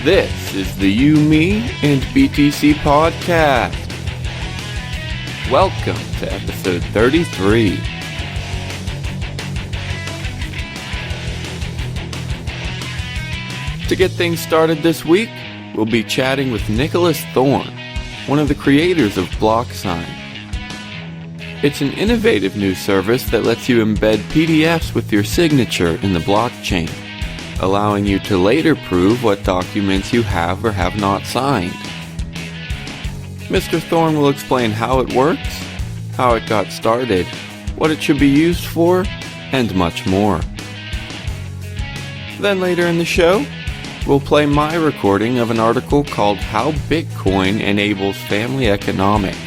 This is the You, Me, and BTC Podcast. Welcome to episode 33. To get things started this week, we'll be chatting with Nicholas Thorne, one of the creators of BlockSign. It's an innovative new service that lets you embed PDFs with your signature in the blockchain, allowing you to later prove what documents you have or have not signed. Mr. Thorne will explain how it works, how it got started, what it should be used for, and much more. Then later in the show, we'll play my recording of an article called How Bitcoin Enables Family Economics.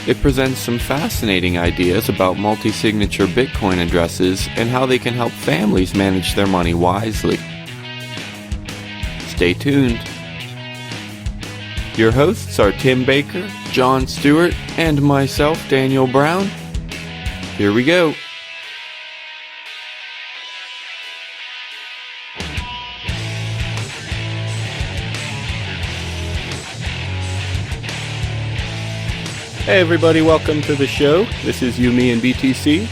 It presents some fascinating ideas about multi-signature Bitcoin addresses and how they can help families manage their money wisely. Stay tuned. Your hosts are Tim Baker, John Stuart, and myself, Daniel Brown. Here we go. Hey everybody, welcome to the show. This is You, Me, and BTC.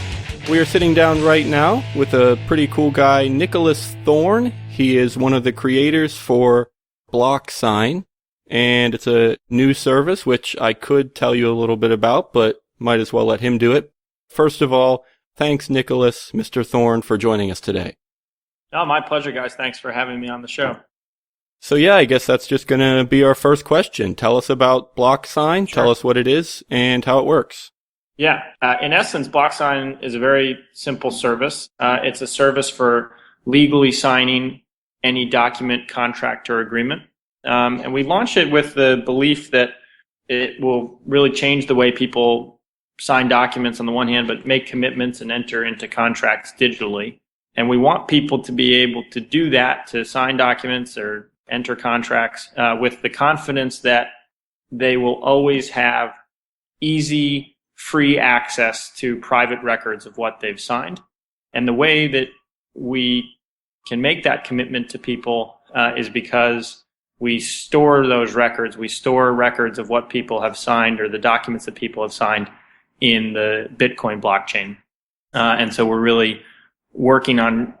We are sitting down right now with a pretty cool guy, Nicholas Thorne. He is one of the creators for BlockSign, and it's a new service which I could tell you a little bit about, but might as well let him do it. First of all, thanks Nicholas, Mr. Thorne, for joining us today. Oh, my pleasure, guys. Thanks for having me on the show. So yeah, I guess that's just going to be our first question. Tell us about BlockSign, Sure. Tell us what it is, and how it works. Yeah. In essence, BlockSign is a very simple service. It's a service for legally signing any document, contract, or agreement. And we launched it with the belief that it will really change the way people sign documents on the one hand, but make commitments and enter into contracts digitally. And we want people to be able to do that, to sign documents or enter contracts with the confidence that they will always have easy, free access to private records of what they've signed. And the way that we can make that commitment to people is because we store those records. We store records of what people have signed or the documents that people have signed in the Bitcoin blockchain. And so we're really working on,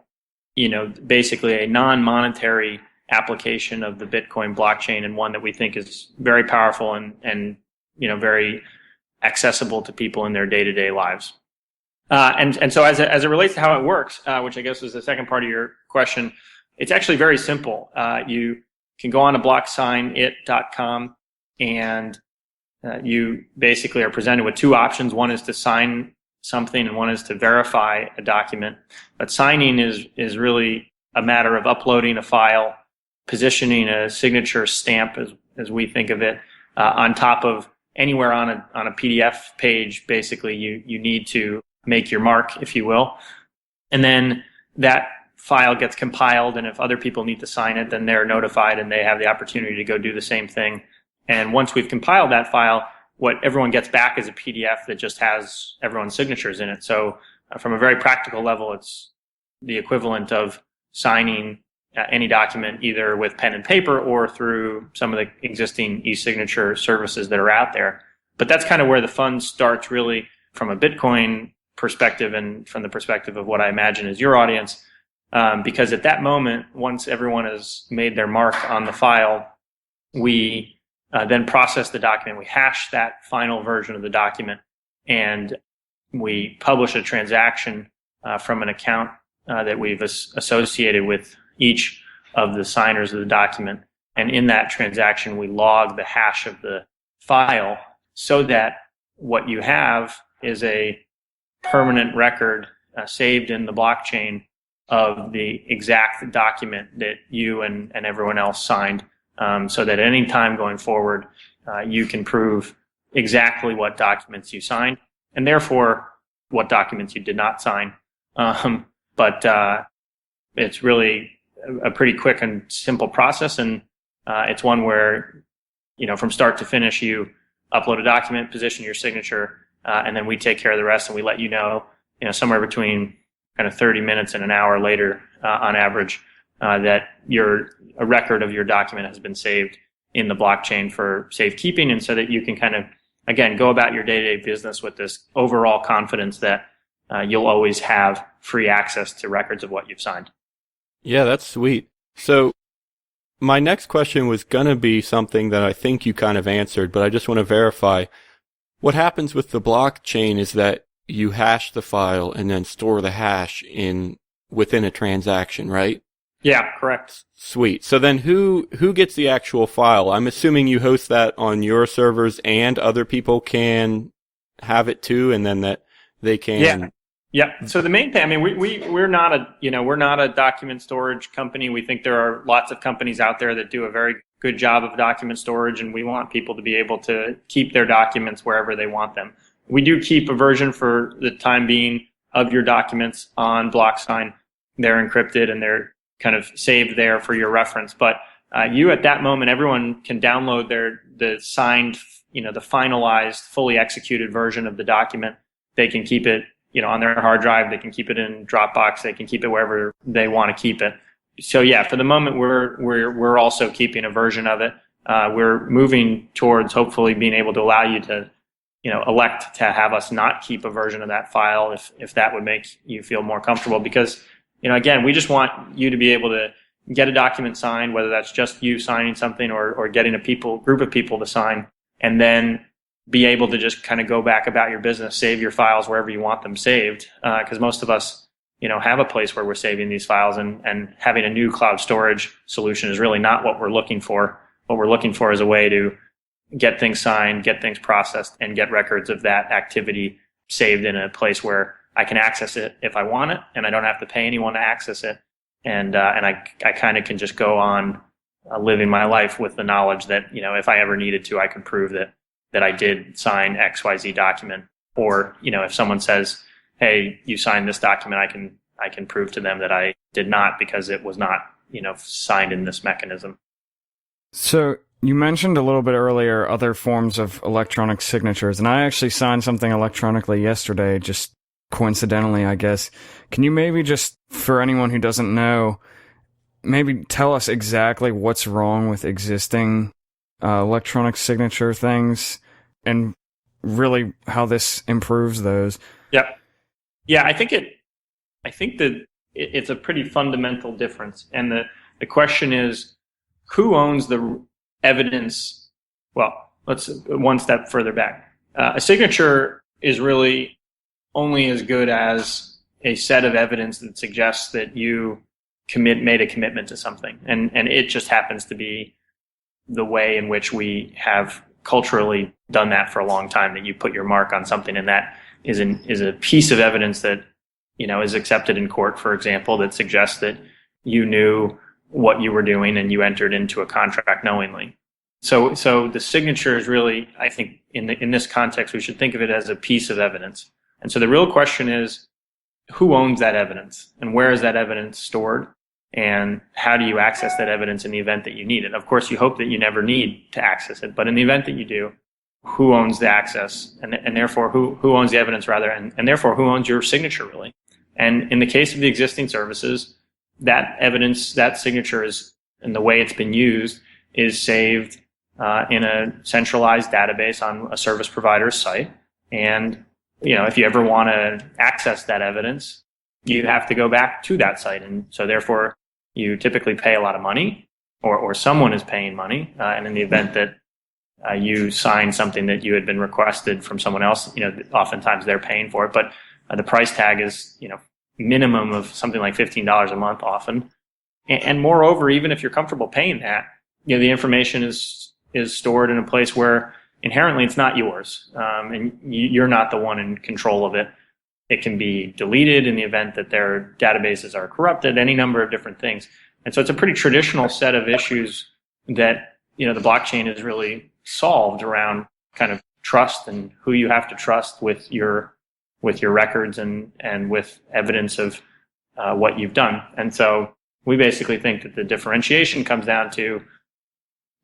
basically a non-monetary application of the Bitcoin blockchain, and one that we think is very powerful and very accessible to people in their day-to-day lives. And so as it relates to how it works, which I guess was the second part of your question, it's actually very simple. You can go on to blocksign.com and you basically are presented with two options. One is to sign something and one is to verify a document. But signing is really a matter of uploading a file, positioning a signature stamp, as we think of it, on top of anywhere on a PDF page. Basically, you need to make your mark, if you will. And then that file gets compiled, and if other people need to sign it, then they're notified and they have the opportunity to go do the same thing. And once we've compiled that file, what everyone gets back is a PDF that just has everyone's signatures in it. So from a very practical level, it's the equivalent of signing any document either with pen and paper or through some of the existing e-signature services that are out there. But that's kind of where the fun starts, really, from a Bitcoin perspective and from the perspective of what I imagine is your audience. Because at that moment, once everyone has made their mark on the file, we then process the document. We hash that final version of the document, and we publish a transaction from an account that we've associated with each of the signers of the document. And in that transaction, we log the hash of the file so that what you have is a permanent record saved in the blockchain of the exact document that you and everyone else signed, so that at any time going forward, you can prove exactly what documents you signed and therefore what documents you did not sign. But it's really a pretty quick and simple process, and it's one where, from start to finish, you upload a document, position your signature, and then we take care of the rest, and we let somewhere between kind of 30 minutes and an hour later, on average, that a record of your document has been saved in the blockchain for safekeeping, and so that you can kind of, again, go about your day-to-day business with this overall confidence that you'll always have free access to records of what you've signed. Yeah, that's sweet. So my next question was going to be something that I think you kind of answered, but I just want to verify. What happens with the blockchain is that you hash the file and then store the hash within a transaction, right? Yeah, correct. Sweet. So then who gets the actual file? I'm assuming you host that on your servers and other people can have it too, and then that they can. Yeah. So the main thing, I mean, we're not a document storage company. We think there are lots of companies out there that do a very good job of document storage, and we want people to be able to keep their documents wherever they want them. We do keep a version for the time being of your documents on BlockSign. They're encrypted and they're kind of saved there for your reference. But you, at that moment, everyone can download the signed, the finalized, fully executed version of the document. They can keep it, on their hard drive. They can keep it in Dropbox. They can keep it wherever they want to keep it. So yeah, for the moment, we're also keeping a version of it. We're moving towards hopefully being able to allow you to, elect to have us not keep a version of that file if that would make you feel more comfortable. Because, again, we just want you to be able to get a document signed, whether that's just you signing something or getting a group of people to sign, and then be able to just kind of go back about your business, save your files wherever you want them saved. Because most of us, have a place where we're saving these files, and having a new cloud storage solution is really not what we're looking for. What we're looking for is a way to get things signed, get things processed, and get records of that activity saved in a place where I can access it if I want it, and I don't have to pay anyone to access it. And I kind of can just go on living my life with the knowledge that, if I ever needed to, I could prove that I did sign XYZ document. Or, if someone says, hey, you signed this document, I can prove to them that I did not, because it was not, signed in this mechanism. So you mentioned a little bit earlier other forms of electronic signatures, and I actually signed something electronically yesterday, just coincidentally, I guess. Can you maybe just, for anyone who doesn't know, maybe tell us exactly what's wrong with existing electronic signature things and really how this improves those? Yep. Yeah, I think that it's a pretty fundamental difference. And the question is, who owns the evidence? Well, let's one step further back. A signature is really only as good as a set of evidence that suggests that you made a commitment to something. And it just happens to be the way in which we have culturally done that for a long time, that you put your mark on something, and that is a piece of evidence that, is accepted in court, for example, that suggests that you knew what you were doing and you entered into a contract knowingly. So the signature is really, I think, in this context, we should think of it as a piece of evidence. And so the real question is, who owns that evidence, and where is that evidence stored, and how do you access that evidence in the event that you need it? Of course, you hope that you never need to access it, but in the event that you do, who owns the access, and therefore who owns the evidence, rather, and therefore who owns your signature, really? And in the case of the existing services, that evidence, that signature is, and the way it's been used, is saved in a centralized database on a service provider's site. And if you ever want to access that evidence, you have to go back to that site. And so therefore, you typically pay a lot of money, or someone is paying money. And in the event that you sign something that you had been requested from someone else, oftentimes they're paying for it. But the price tag is, minimum of something like $15 a month often. And moreover, even if you're comfortable paying that, the information is stored in a place where inherently it's not yours, and you're not the one in control of it. It can be deleted in the event that their databases are corrupted, any number of different things. And so it's a pretty traditional set of issues that, the blockchain is really solved around kind of trust and who you have to trust with your records and with evidence of what you've done. And so we basically think that the differentiation comes down to,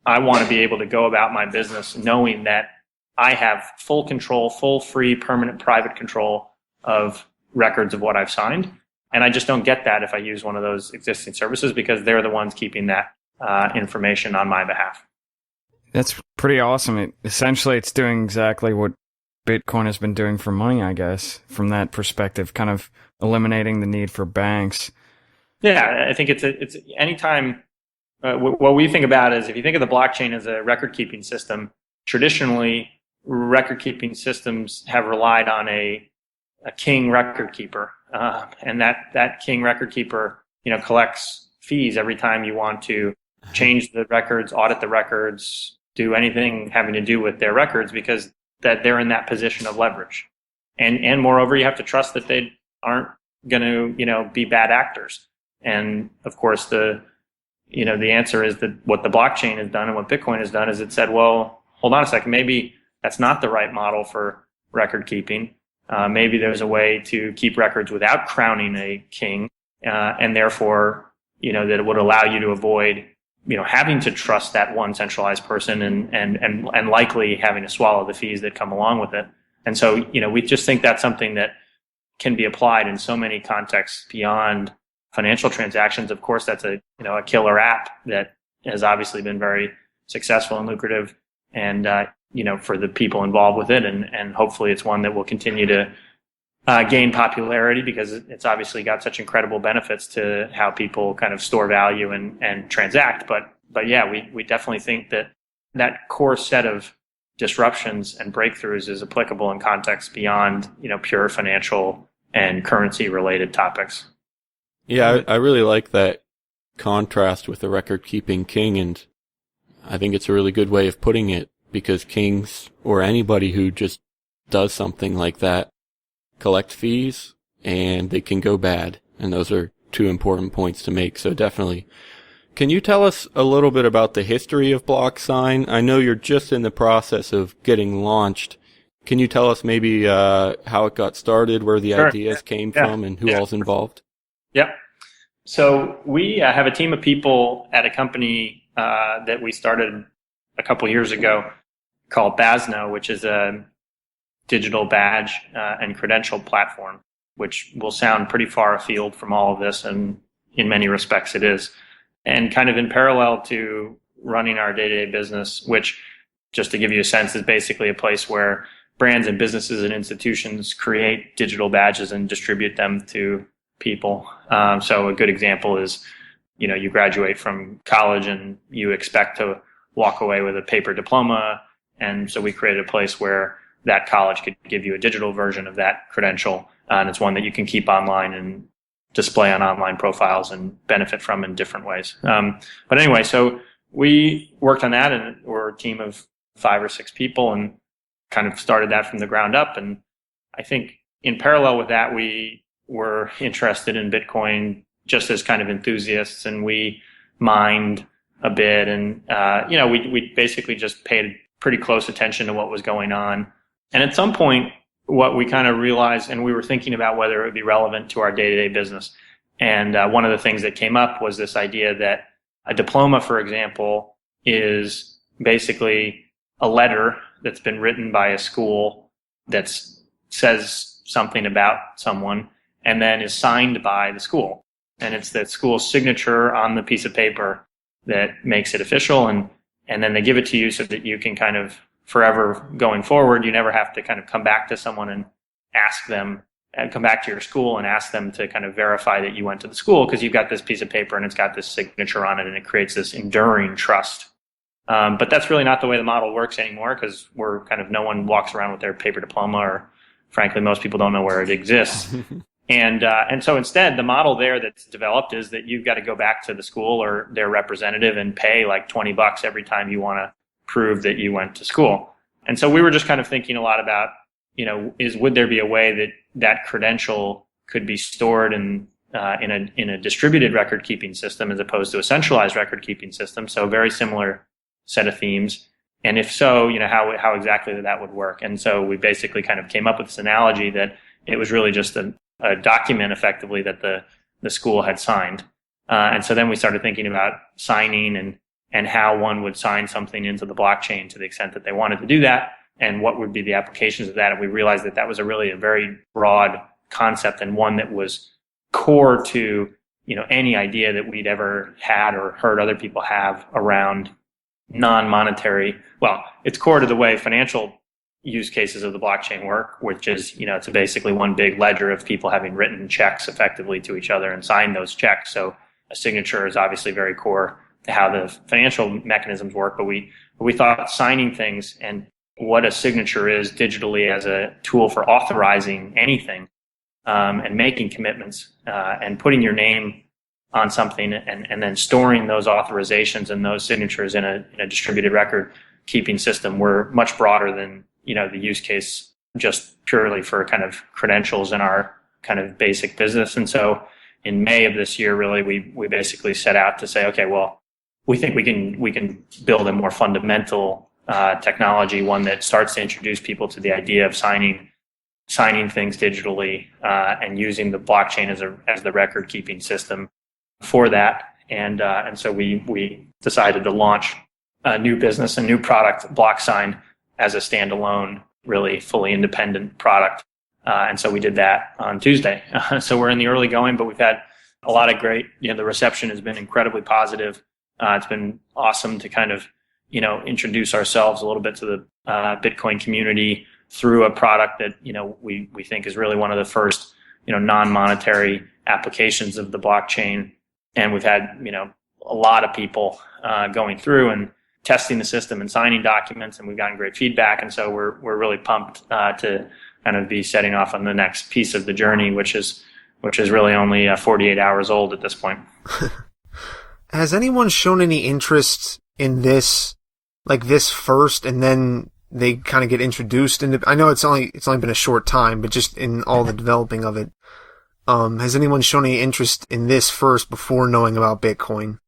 I want to be able to go about my business knowing that I have full control, full, free, permanent, private control of records of what I've signed. And I just don't get that if I use one of those existing services, because they're the ones keeping that information on my behalf. That's pretty awesome. Essentially, it's doing exactly what Bitcoin has been doing for money, I guess, from that perspective, kind of eliminating the need for banks. Yeah, I think it's anytime. What we think about is, if you think of the blockchain as a record-keeping system, traditionally record-keeping systems have relied on a king record keeper, and that king record keeper, collects fees every time you want to change the records, audit the records, do anything having to do with their records, because that they're in that position of leverage, and moreover, you have to trust that they aren't going to be bad actors. And of course, the answer is that what the blockchain has done and what Bitcoin has done is it said, well, hold on a second, maybe that's not the right model for record keeping. Maybe there's a way to keep records without crowning a king, and therefore, that it would allow you to avoid, having to trust that one centralized person and likely having to swallow the fees that come along with it. And so, we just think that's something that can be applied in so many contexts beyond financial transactions. Of course, that's a killer app that has obviously been very successful and lucrative, and for the people involved with it, and hopefully it's one that will continue to gain popularity, because it's obviously got such incredible benefits to how people kind of store value and transact. But yeah, we definitely think that core set of disruptions and breakthroughs is applicable in contexts beyond pure financial and currency related topics. Yeah, I really like that contrast with the record-keeping king, and I think it's a really good way of putting it, because kings, or anybody who just does something like that, collect fees, and they can go bad, and those are two important points to make, so definitely. Can you tell us a little bit about the history of BlockSign? I know you're just in the process of getting launched. Can you tell us maybe how it got started, where the ideas came from, and who all's involved? Yep. So we have a team of people at a company that we started a couple years ago called Basno, which is a digital badge and credential platform, which will sound pretty far afield from all of this, and in many respects it is. And kind of in parallel to running our day-to-day business, which, just to give you a sense, is basically a place where brands and businesses and institutions create digital badges and distribute them to people. So a good example is, you graduate from college and you expect to walk away with a paper diploma. And so we created a place where that college could give you a digital version of that credential. And it's one that you can keep online and display on online profiles and benefit from in different ways. But anyway, so we worked on that, and we're a team of 5 or 6 people and kind of started that from the ground up. And I think in parallel with that, we were interested in Bitcoin just as kind of enthusiasts, and we mined a bit, and we basically just paid pretty close attention to what was going on. And at some point, what we kind of realized, and we were thinking about whether it would be relevant to our day-to-day business, and one of the things that came up was this idea that a diploma, for example, is basically a letter that's been written by a school that says something about someone, and then is signed by the school. And it's the school's signature on the piece of paper that makes it official. And then they give it to you so that you can kind of forever going forward, you never have to kind of come back to someone and ask them, and come back to your school and ask them to kind of verify that you went to the school, because you've got this piece of paper and it's got this signature on it, and it creates this enduring trust. But that's really not the way the model works anymore, because no one walks around with their paper diploma, or frankly, most people don't know where it exists. And so instead, the model there that's developed is that you've got to go back to the school or their representative and pay like $20 every time you want to prove that you went to school. And so we were just kind of thinking a lot about, would there be a way that credential could be stored in a distributed record keeping system as opposed to a centralized record keeping system? So very similar set of themes. And if so, how exactly that would work. And so we basically kind of came up with this analogy that it was really just a document effectively that the school had signed. And so then we started thinking about signing and how one would sign something into the blockchain to the extent that they wanted to do that, and what would be the applications of that. And we realized that was a very broad concept, and one that was core to, any idea that we'd ever had or heard other people have around non-monetary. Well, it's core to the way financial use cases of the blockchain work, which is, it's basically one big ledger of people having written checks effectively to each other and signed those checks. So a signature is obviously very core to how the financial mechanisms work, but we thought signing things and what a signature is digitally as a tool for authorizing anything, and making commitments, and putting your name on something and then storing those authorizations and those signatures in a distributed record keeping system were much broader than, the use case just purely for kind of credentials in our kind of basic business. And so in May of this year, really, we basically set out to say, okay, well, we think we can build a more fundamental technology, one that starts to introduce people to the idea of signing things digitally, and using the blockchain as the record keeping system for that. And so we decided to launch a new business, a new product, BlockSign, as a standalone, really fully independent product. And so we did that on Tuesday. So we're in the early going, but we've had a lot of great, the reception has been incredibly positive. It's been awesome to kind of, introduce ourselves a little bit to the Bitcoin community through a product that, we think is really one of the first, non-monetary applications of the blockchain. And we've had, a lot of people going through and testing the system and signing documents, and we've gotten great feedback. And so we're really pumped to kind of be setting off on the next piece of the journey, which is really only 48 hours old at this point. Has anyone shown any interest in this, like this first, and then they kind of get introduced into? I know it's only been a short time, but just in all the developing of it, has anyone shown any interest in this first before knowing about Bitcoin?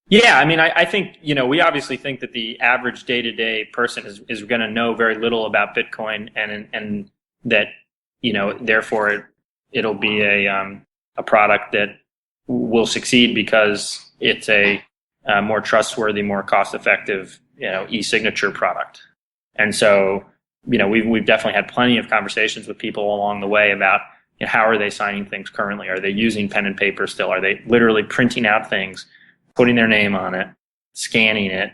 Yeah, I mean, I think, we obviously think that the average day-to-day person is going to know very little about Bitcoin, and that, therefore it'll be a product that will succeed because it's a more trustworthy, more cost-effective, e-signature product. And so, we've definitely had plenty of conversations with people along the way about, how are they signing things currently? Are they using pen and paper still? Are they literally printing out things, putting their name on it, scanning it,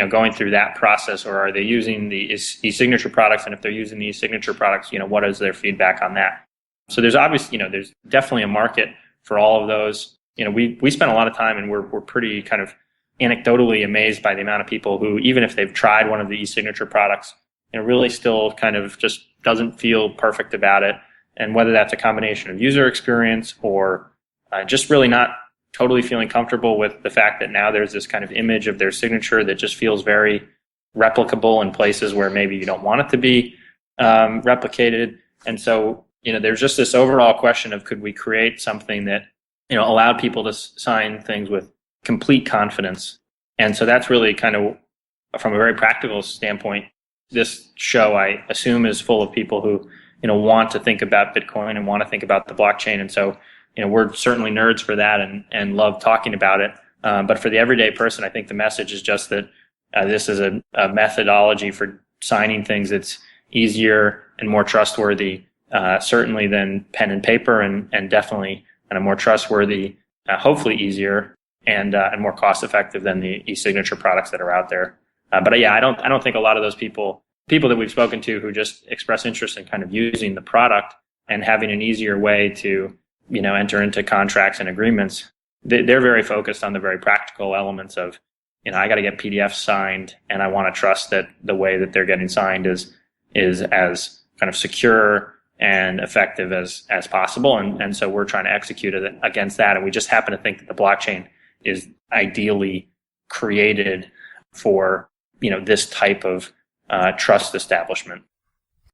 going through that process? Or are they using the e-signature products? And if they're using the e-signature products, what is their feedback on that? So there's obviously, there's definitely a market for all of those. We spent a lot of time, and we're pretty kind of anecdotally amazed by the amount of people who, even if they've tried one of the e-signature products, really still kind of just doesn't feel perfect about it. And whether that's a combination of user experience or just really not totally feeling comfortable with the fact that now there's this kind of image of their signature that just feels very replicable in places where maybe you don't want it to be replicated. And so, there's just this overall question of, could we create something that, allowed people to sign things with complete confidence? And so that's really kind of, from a very practical standpoint, this show, I assume, is full of people who, want to think about Bitcoin and want to think about the blockchain. And so, we're certainly nerds for that and love talking about it. But for the everyday person, I think the message is just that this is a methodology for signing things that's easier and more trustworthy, certainly than pen and paper, and definitely kind of more trustworthy, hopefully easier and more cost effective than the e-signature products that are out there. But yeah, I don't think a lot of those people that we've spoken to who just express interest in kind of using the product and having an easier way to, enter into contracts and agreements, they're very focused on the very practical elements of, I got to get PDFs signed, and I want to trust that the way that they're getting signed is as kind of secure and effective as possible. And so we're trying to execute it against that. And we just happen to think that the blockchain is ideally created for, this type of trust establishment.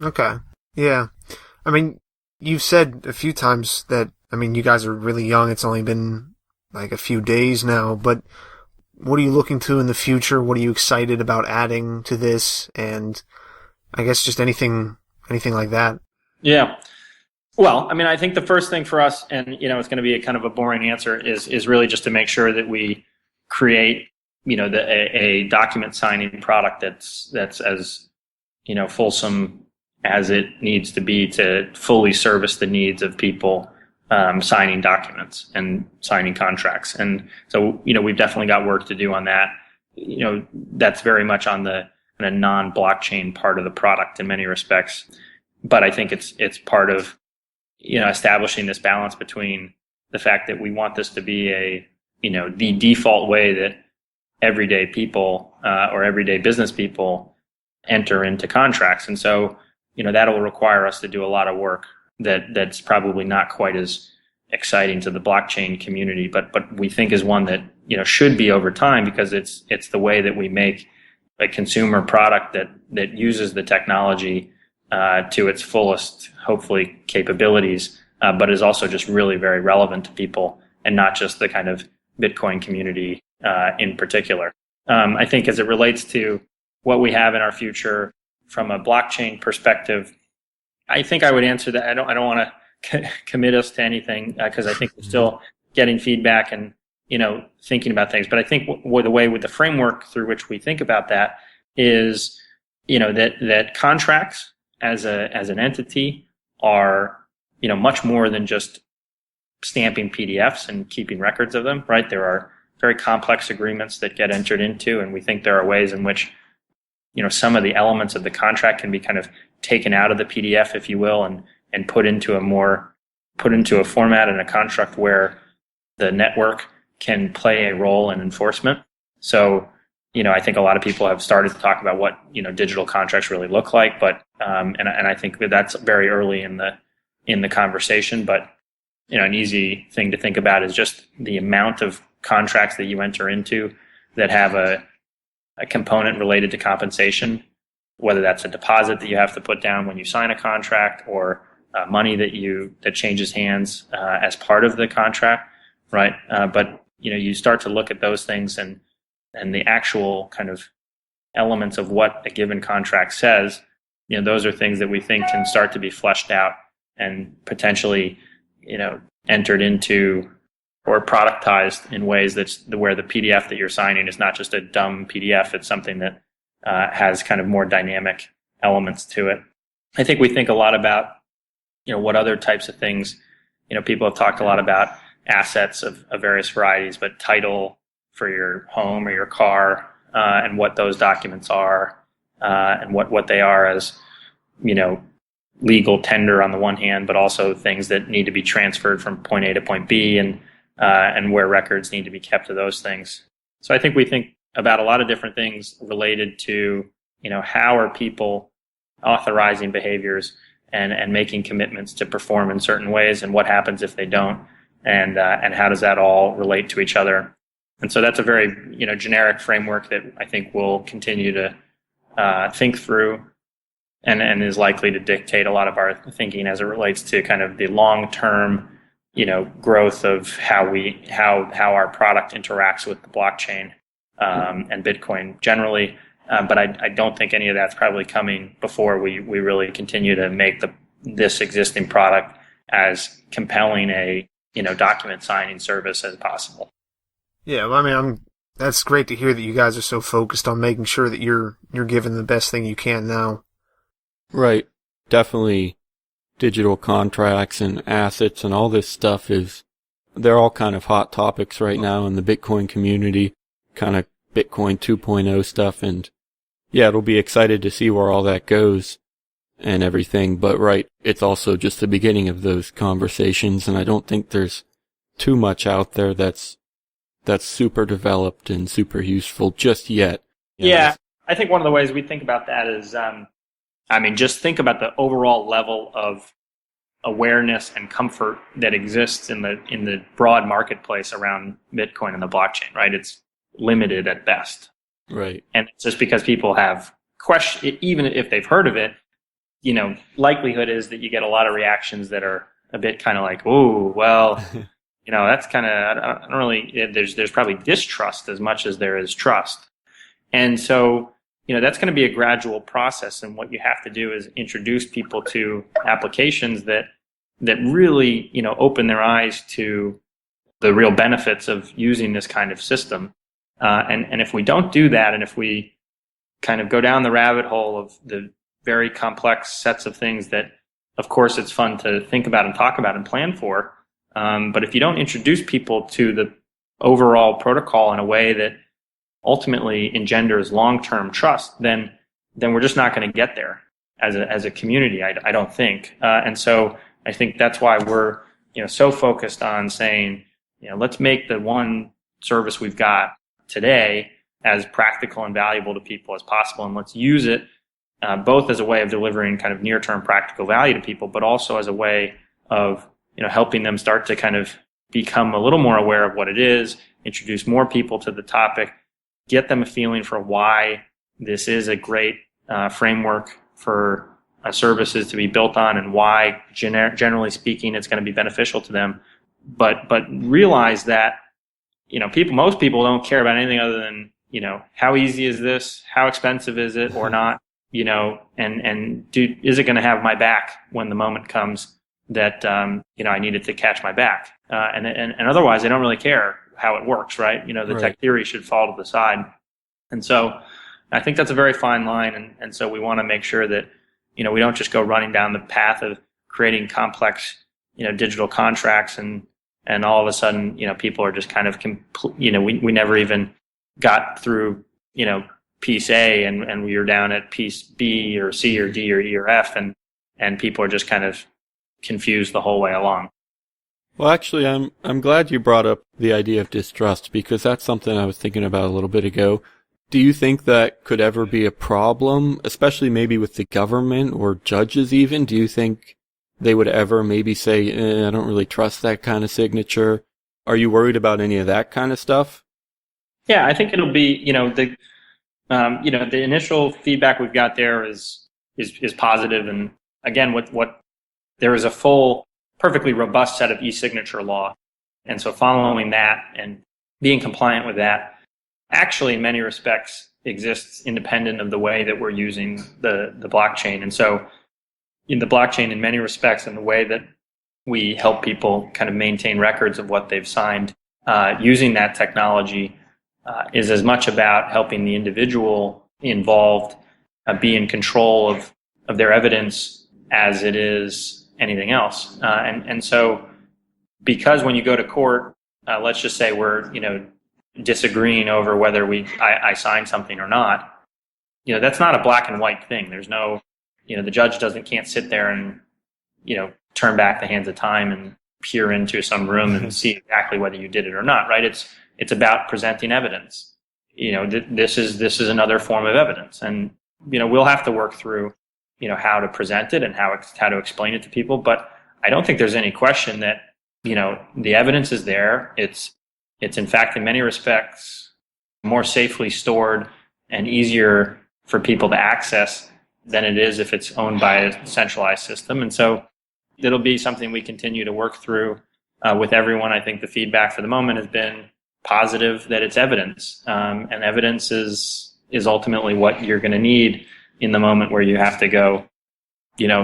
Okay. Yeah. I mean, you've said a few times that, you guys are really young. It's only been like a few days now, but what are you looking to in the future? What are you excited about adding to this? And I guess just anything like that. Yeah. Well, I think the first thing for us, and, it's going to be a kind of a boring answer, is really just to make sure that we create, a document signing product that's as, fulsome as it needs to be to fully service the needs of people signing documents and signing contracts. And so, we've definitely got work to do on that. That's very much on the kind of non-blockchain part of the product in many respects. But I think it's part of, establishing this balance between the fact that we want this to be the default way that everyday people or everyday business people enter into contracts. And so, that'll require us to do a lot of work that's probably not quite as exciting to the blockchain community, but we think is one that, should be over time, because it's the way that we make a consumer product that uses the technology to its fullest, hopefully, capabilities, but is also just really very relevant to people and not just the kind of Bitcoin community in particular. I think as it relates to what we have in our future from a blockchain perspective, I think I would answer that. I don't want to commit us to anything because I think we're still getting feedback and thinking about things. But I think with the framework through which we think about that is that contracts as an entity are much more than just stamping PDFs and keeping records of them. Right? There are very complex agreements that get entered into, and we think there are ways in which some of the elements of the contract can be kind of taken out of the PDF, if you will, and put into a format and a construct where the network can play a role in enforcement. So, I think a lot of people have started to talk about what, digital contracts really look like, but, and I think that's very early in the conversation, but, an easy thing to think about is just the amount of contracts that you enter into that have a component related to compensation, whether that's a deposit that you have to put down when you sign a contract or money that changes hands as part of the contract, right? But you start to look at those things and the actual kind of elements of what a given contract says. Those are things that we think can start to be fleshed out and potentially entered into or productized in ways where the PDF that you're signing is not just a dumb PDF. It's something that has kind of more dynamic elements to it. I think we think a lot about, what other types of things, people have talked a lot about assets of various varieties, but title for your home or your car, and what those documents are, and what they are as, legal tender on the one hand, but also things that need to be transferred from point A to point B and where records need to be kept of those things. So I think we think about a lot of different things related to, how are people authorizing behaviors and making commitments to perform in certain ways, and what happens if they don't, and how does that all relate to each other. And so that's a very, generic framework that I think we'll continue to think through and is likely to dictate a lot of our thinking as it relates to kind of the long-term, growth of how our product interacts with the blockchain and Bitcoin generally. But I don't think any of that's probably coming before we really continue to make this existing product as compelling a document signing service as possible. Yeah, well, I mean, that's great to hear that you guys are so focused on making sure that you're giving the best thing you can now. Right. Definitely digital contracts and assets and all this stuff they're all kind of hot topics right now in the Bitcoin community, kind of Bitcoin 2.0 stuff. And yeah, it'll be excited to see where all that goes and everything. But right, it's also just the beginning of those conversations. And I don't think there's too much out there that's super developed and super useful just yet. Yeah. I think one of the ways we think about that is, just think about the overall level of awareness and comfort that exists in the broad marketplace around Bitcoin and the blockchain, right? It's limited at best. Right. And it's just because people have questions, even if they've heard of it, likelihood is that you get a lot of reactions that are a bit kind of like, oh, well, that's kind of, I don't really, there's probably distrust as much as there is trust. And so, that's going to be a gradual process. And what you have to do is introduce people to applications that really, open their eyes to the real benefits of using this kind of system. And if we don't do that, and if we kind of go down the rabbit hole of the very complex sets of things that, of course, it's fun to think about and talk about and plan for, But if you don't introduce people to the overall protocol in a way that ultimately engenders long-term trust, then we're just not going to get there as a community. I don't think, and so I think that's why we're so focused on saying let's make the one service we've got today as practical and valuable to people as possible, and let's use it both as a way of delivering kind of near-term practical value to people, but also as a way of helping them start to kind of become a little more aware of what it is, introduce more people to the topic, get them a feeling for why this is a great framework for services to be built on, and why generally speaking it's going to be beneficial to them. But realize that most people don't care about anything other than how easy is this, how expensive is it or not, and is it going to have my back when the moment comes that I needed to catch my back, and otherwise they don't really care how it works, right? The Right. tech theory should fall to the side, and so I think that's a very fine line, and so we want to make sure that we don't just go running down the path of creating complex digital contracts and all of a sudden people are just kind of we never even got through piece A and we were down at piece B or C or D or E or F, and people are just kind of confused the whole way along. Well, actually, I'm glad you brought up the idea of distrust, because that's something I was thinking about a little bit ago. Do you think that could ever be a problem, especially maybe with the government or judges even? Do you think they would ever maybe say, I don't really trust that kind of signature? Are you worried about any of that kind of stuff? Yeah, I think it'll be, the initial feedback we've got there is positive. And again, what there is a full, perfectly robust set of e-signature law. And so following that and being compliant with that actually in many respects exists independent of the way that we're using the blockchain. And so in the blockchain, in many respects, and the way that we help people kind of maintain records of what they've signed using that technology is as much about helping the individual involved be in control of their evidence as it is anything else. And so because when you go to court, let's just say we're disagreeing over whether I signed something or not, that's not a black and white thing. There's no, the judge can't sit there and, turn back the hands of time and peer into some room and see exactly whether you did it or not, right? It's about presenting evidence. This is another form of evidence, and we'll have to work through how to present it and how to explain it to people. But I don't think there's any question that the evidence is there. It's in fact in many respects more safely stored and easier for people to access than it is if it's owned by a centralized system. And so it'll be something we continue to work through with everyone. I think the feedback for the moment has been positive, that it's evidence, and evidence is ultimately what you're going to need in the moment where you have to go,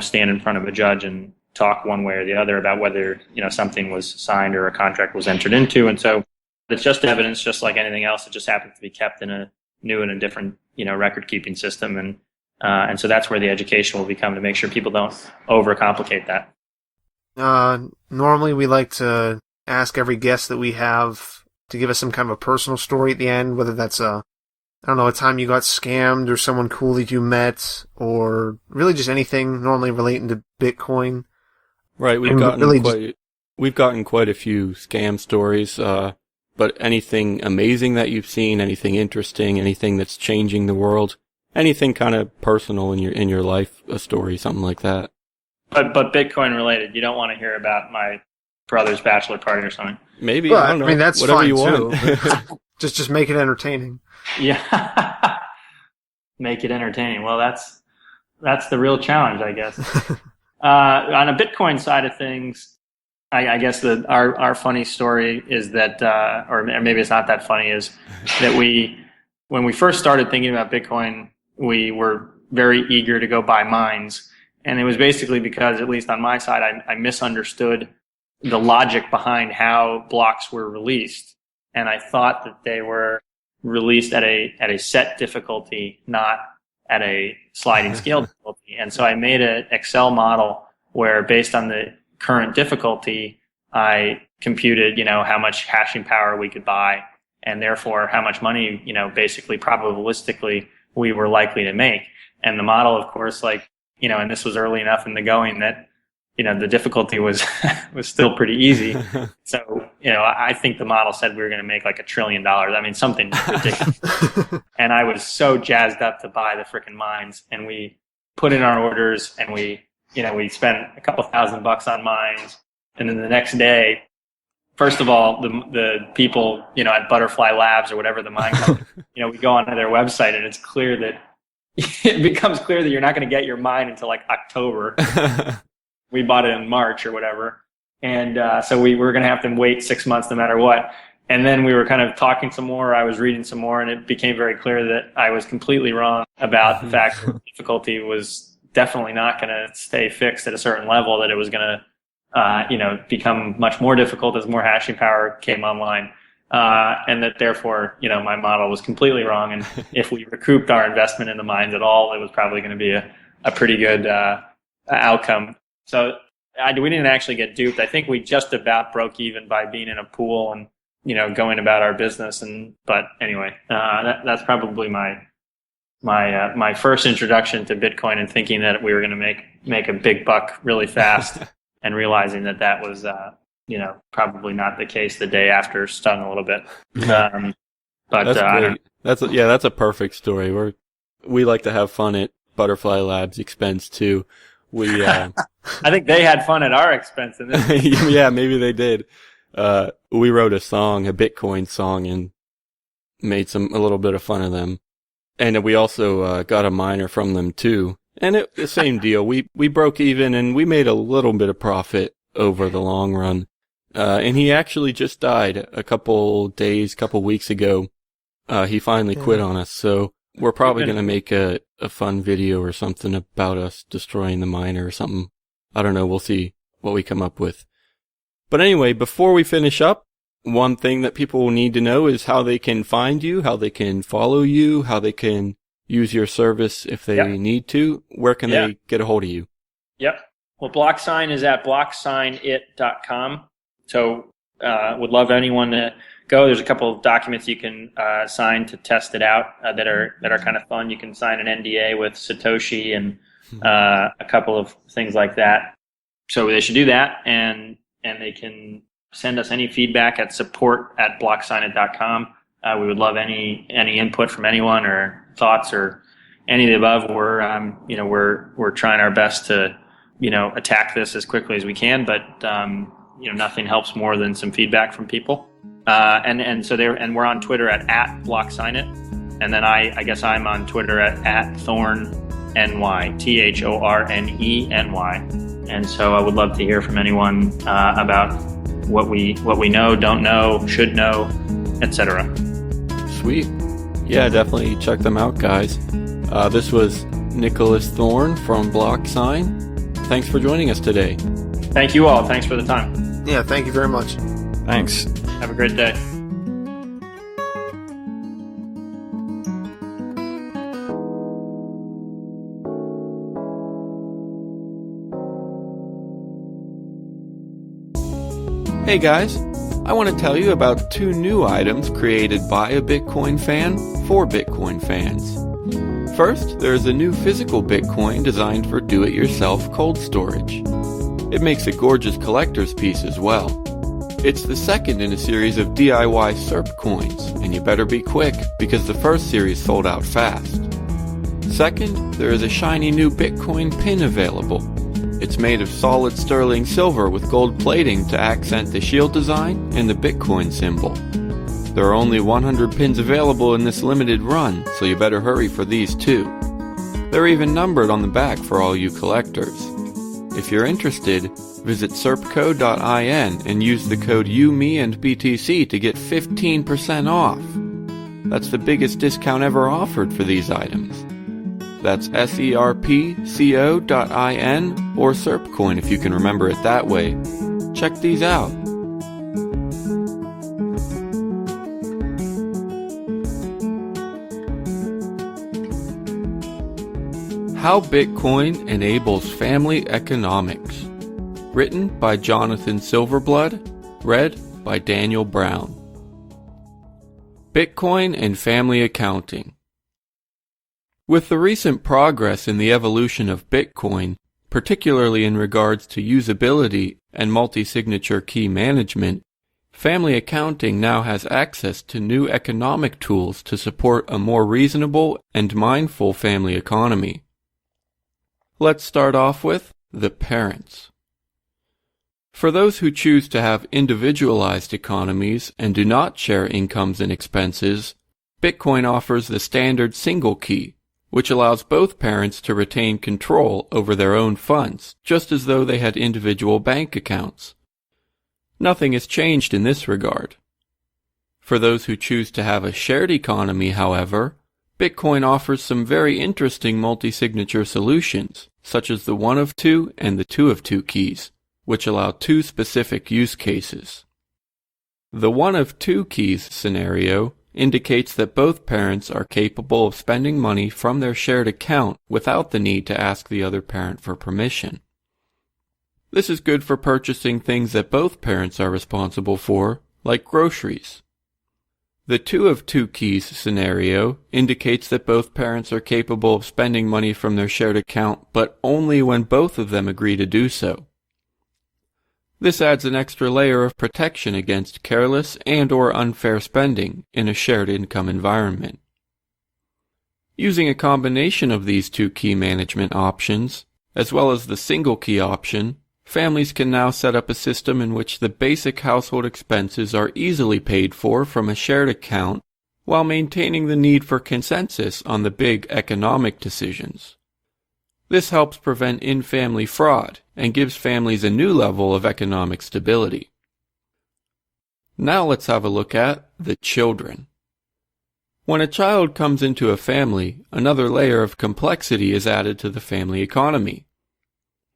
stand in front of a judge and talk one way or the other about whether something was signed or a contract was entered into. And so it's just evidence, just like anything else. It just happens to be kept in a new and a different record keeping system, and so that's where the education will become, to make sure people don't overcomplicate that. Normally we like to ask every guest that we have to give us some kind of a personal story at the end, whether that's a time you got scammed or someone cool that you met, or really just anything normally relating to Bitcoin. Right, we've gotten quite a few scam stories, but anything amazing that you've seen, anything interesting, anything that's changing the world, anything kind of personal in your life, a story, something like that. But Bitcoin related, you don't want to hear about my brother's bachelor party or something. Maybe, well, I don't know. I mean, that's whatever fine you too. want. just make it entertaining. Yeah. Make it entertaining. Well, that's the real challenge, I guess. On a Bitcoin side of things, I guess our funny story is that, or maybe it's not that funny, is that when we first started thinking about Bitcoin, we were very eager to go buy mines. And it was basically because, at least on my side, I misunderstood the logic behind how blocks were released. And I thought that they were released at a set difficulty, not at a sliding scale difficulty. And so I made an Excel model where, based on the current difficulty, I computed, how much hashing power we could buy, and therefore how much money, basically probabilistically we were likely to make. And the model, of course, and this was early enough in the going that, the difficulty was was still pretty easy. So, I think the model said we were going to make like $1 trillion. I mean, something ridiculous. And I was so jazzed up to buy the frickin' mines, and we put in our orders, and we spent a couple $1,000 on mines. And then the next day, first of all, the people, at Butterfly Labs or whatever the mine company, we go onto their website, and it's clear that it becomes clear that you're not going to get your mine until like October. We bought it in March or whatever. And so we were going to have to wait 6 months no matter what. And then we were kind of talking some more. I was reading some more, and it became very clear that I was completely wrong about the fact that the difficulty was definitely not going to stay fixed at a certain level, that it was going to become much more difficult as more hashing power came online. And that therefore, my model was completely wrong. And if we recouped our investment in the mines at all, it was probably going to be a pretty good outcome. So we didn't actually get duped. I think we just about broke even by being in a pool and, going about our business. But anyway, that's probably my first introduction to Bitcoin, and thinking that we were going to make a big buck really fast, and realizing that was, probably not the case. The day after stung a little bit. But that's great. That's a perfect story. We like to have fun at Butterfly Labs' expense too. We, I think they had fun at our expense in this. Yeah, maybe they did. We wrote a Bitcoin song, and made a little bit of fun of them. And we also, got a miner from them too. And the same deal. We broke even, and we made a little bit of profit over the long run. And he actually just died a couple weeks ago. He finally quit on us. So we're probably going to make a fun video or something about us destroying the miner or something. I don't know. We'll see what we come up with. But anyway, before we finish up, one thing that people will need to know is how they can find you, how they can follow you, how they can use your service if they need to. Where can they get a hold of you? Yep. Well, BlockSign is at blocksignit.com. So would love anyone to go. There's a couple of documents you can sign to test it out that are kind of fun. You can sign an NDA with Satoshi and a couple of things like that. So they should do that, and they can send us any feedback at support@blocksignit.com. We would love any input from anyone, or thoughts, or any of the above. We're trying our best to attack this as quickly as we can, but nothing helps more than some feedback from people. And we're on Twitter at @BlockSignIt, and then I guess I'm on Twitter at ThorneNY, THORNENY. And so I would love to hear from anyone about what we know, don't know, should know, etc. Sweet. Yeah, definitely check them out, guys. This was Nicholas Thorne from BlockSign. Thanks for joining us today. Thank you all. Thanks for the time. Yeah, thank you very much. Thanks. Have a great day. Hey guys, I want to tell you about 2 new items created by a Bitcoin fan for Bitcoin fans. First, there's a new physical Bitcoin designed for do-it-yourself cold storage. It makes a gorgeous collector's piece as well. It's the second in a series of DIY SERP coins, and you better be quick because the first series sold out fast. Second, there is a shiny new Bitcoin pin available. It's made of solid sterling silver with gold plating to accent the shield design and the Bitcoin symbol. There are only 100 pins available in this limited run, so you better hurry for these too. They're even numbered on the back for all you collectors. If you're interested, visit serpco.in and use the code UMeAndBTC to get 15% off. That's the biggest discount ever offered for these items. That's serpco.in or Serpcoin if you can remember it that way. Check these out. How Bitcoin enables family economics. Written by Jonathan Silverblood. Read by Daniel Brown. Bitcoin and family accounting. With the recent progress in the evolution of Bitcoin, particularly in regards to usability and multi-signature key management, family accounting now has access to new economic tools to support a more reasonable and mindful family economy. Let's start off with the parents. For those who choose to have individualized economies and do not share incomes and expenses, Bitcoin offers the standard single key, which allows both parents to retain control over their own funds, just as though they had individual bank accounts. Nothing has changed in this regard. For those who choose to have a shared economy, however, Bitcoin offers some very interesting multi-signature solutions, such as the 1 of 2 and the 2 of 2 keys, which allow two specific use cases. The 1 of 2 keys scenario indicates that both parents are capable of spending money from their shared account without the need to ask the other parent for permission. This is good for purchasing things that both parents are responsible for, like groceries. The 2 of 2 keys scenario indicates that both parents are capable of spending money from their shared account, but only when both of them agree to do so. This adds an extra layer of protection against careless and/or unfair spending in a shared income environment. Using a combination of these two key management options, as well as the single key option, families can now set up a system in which the basic household expenses are easily paid for from a shared account while maintaining the need for consensus on the big economic decisions. This helps prevent in-family fraud and gives families a new level of economic stability. Now let's have a look at the children. When a child comes into a family, another layer of complexity is added to the family economy.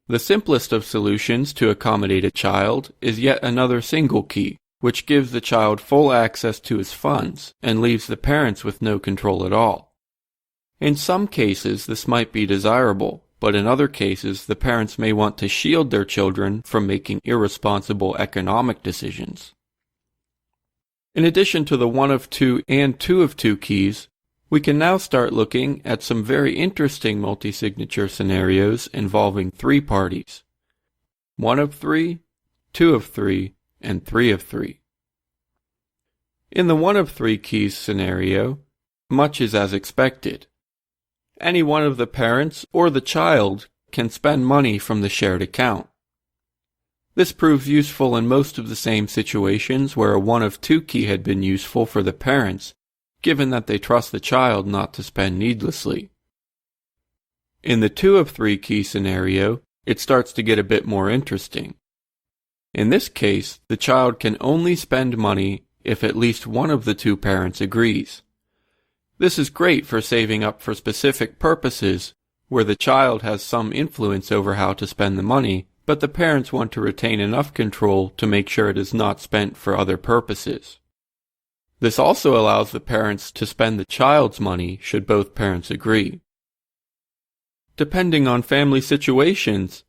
The simplest of solutions to accommodate a child is yet another single key, which gives the child full access to his funds and leaves the parents with no control at all. In some cases, this might be desirable, but in other cases, the parents may want to shield their children from making irresponsible economic decisions. In addition to the 1 of 2 and 2 of 2 keys, we can now start looking at some very interesting multi-signature scenarios involving 3 parties: 1 of 3, 2 of 3, and 3 of 3. In the 1 of 3 keys scenario, much is as expected. Any one of the parents or the child can spend money from the shared account. This proves useful in most of the same situations where a 1 of 2 key had been useful for the parents, given that they trust the child not to spend needlessly. In the 2 of 3 key scenario, it starts to get a bit more interesting. In this case, the child can only spend money if at least one of the 2 parents agrees. This is great for saving up for specific purposes where the child has some influence over how to spend the money, but the parents want to retain enough control to make sure it is not spent for other purposes. This also allows the parents to spend the child's money should both parents agree. Depending on family situations,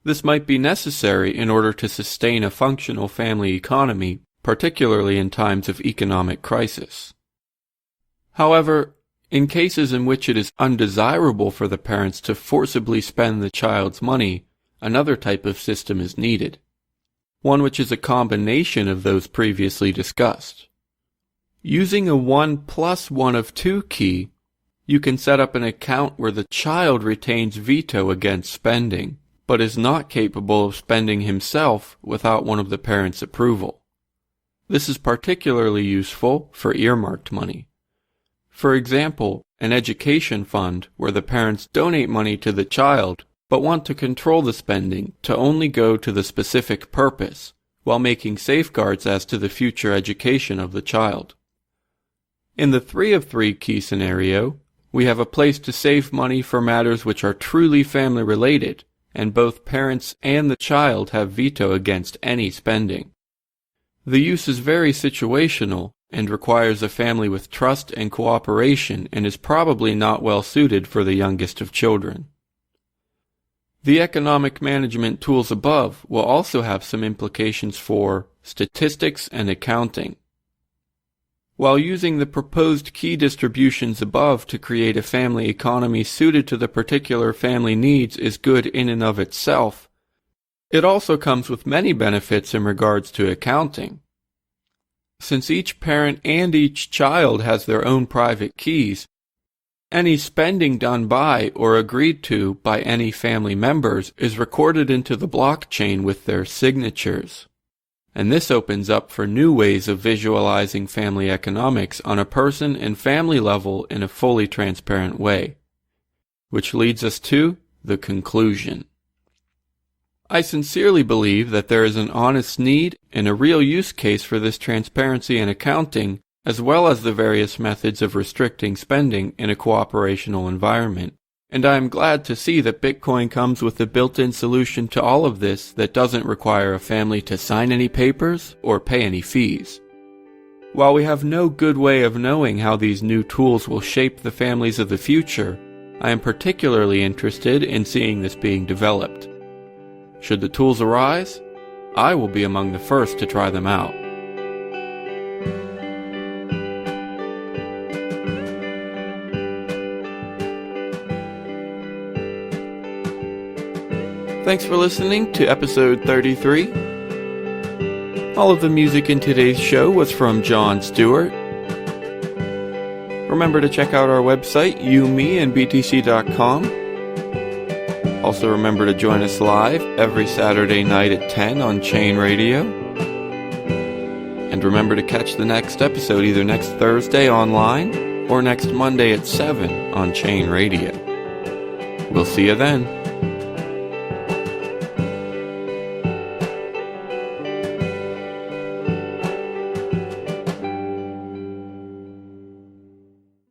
this might be necessary in order to sustain a functional family economy, particularly in times of economic crisis. However, in cases in which it is undesirable for the parents to forcibly spend the child's money, another type of system is needed, one which is a combination of those previously discussed. Using a 1 plus 1 of 2 key, you can set up an account where the child retains veto against spending, but is not capable of spending himself without one of the parents' approval. This is particularly useful for earmarked money. For example, an education fund where the parents donate money to the child but want to control the spending to only go to the specific purpose, while making safeguards as to the future education of the child. In the 3 of 3 key scenario, we have a place to save money for matters which are truly family related, and both parents and the child have veto against any spending. The use is very situational and requires a family with trust and cooperation and is probably not well suited for the youngest of children. The economic management tools above will also have some implications for statistics and accounting. While using the proposed key distributions above to create a family economy suited to the particular family needs is good in and of itself, it also comes with many benefits in regards to accounting. Since each parent and each child has their own private keys, any spending done by or agreed to by any family members is recorded into the blockchain with their signatures. And this opens up for new ways of visualizing family economics on a person and family level in a fully transparent way. Which leads us to the conclusion. I sincerely believe that there is an honest need and a real use case for this transparency in accounting, as well as the various methods of restricting spending in a cooperational environment. And I am glad to see that Bitcoin comes with a built-in solution to all of this that doesn't require a family to sign any papers or pay any fees. While we have no good way of knowing how these new tools will shape the families of the future, I am particularly interested in seeing this being developed. Should the tools arise, I will be among the first to try them out. Thanks for listening to episode 33. All of the music in today's show was from John Stuart. Remember to check out our website, umeandbtc.com. Also remember to join us live every Saturday night at 10 on Chain Radio. And remember to catch the next episode either next Thursday online or next Monday at 7 on Chain Radio. We'll see you then.